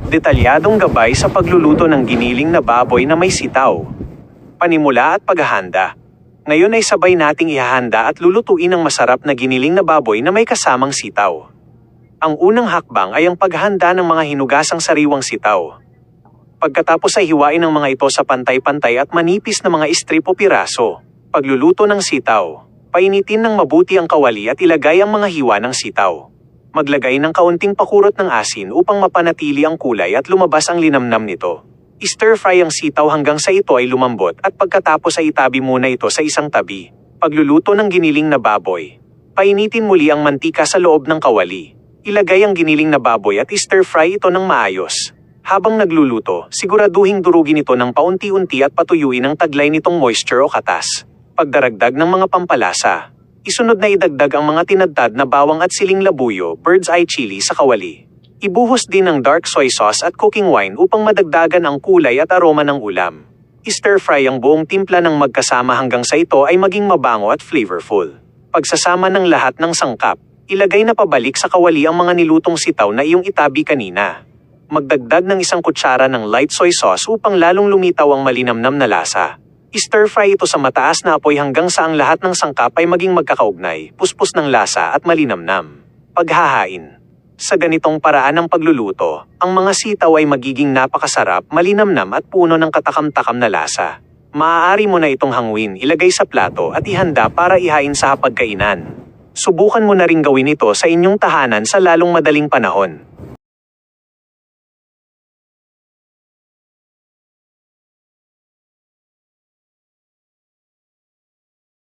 Detalyadong gabay sa pagluluto ng giniling na baboy na may sitaw. Panimula at paghahanda. Ngayon ay sabay nating ihahanda at lulutuin ang masarap na giniling na baboy na may kasamang sitaw. Ang unang hakbang ay ang paghahanda ng mga hinugasang sariwang sitaw. Pagkatapos ay hiwain ang mga ito sa pantay-pantay at manipis na mga strip o piraso. Pagluluto ng sitaw. Painitin ng mabuti ang kawali at ilagay ang mga hiwa ng sitaw. Maglagay ng kaunting pakurot ng asin upang mapanatili ang kulay at lumabas ang linamnam nito. I-stir-fry ang sitaw hanggang sa ito ay lumambot at pagkatapos ay itabi muna ito sa isang tabi. Pagluluto ng giniling na baboy. Painitin muli ang mantika sa loob ng kawali. Ilagay ang giniling na baboy at i-stir-fry ito ng maayos. Habang nagluluto, siguraduhing durugin ito ng paunti-unti at patuyuin ang taglay nitong moisture o katas. Pagdaragdag ng mga pampalasa. Isunod na idagdag ang mga tinadtad na bawang at siling labuyo, bird's eye chili sa kawali. Ibuhos din ang dark soy sauce at cooking wine upang madagdagan ang kulay at aroma ng ulam. I-stir-fry ang buong timpla ng magkasama hanggang sa ito ay maging mabango at flavorful. Pagsasama ng lahat ng sangkap, ilagay na pabalik sa kawali ang mga nilutong sitaw na iyong itabi kanina. Magdagdag ng 1 kutsara ng light soy sauce upang lalong lumitaw ang malinamnam na lasa. I-stir-fry ito sa mataas na apoy hanggang sa ang lahat ng sangkap ay maging magkakaugnay, puspos ng lasa at malinamnam. Paghahain. Sa ganitong paraan ng pagluluto, ang mga sitaw ay magiging napakasarap, malinamnam at puno ng katakam-takam na lasa. Maaari mo na itong hanguin, ilagay sa plato at ihanda para ihain sa hapagkainan. Subukan mo na ring gawin ito sa inyong tahanan sa lalong madaling panahon.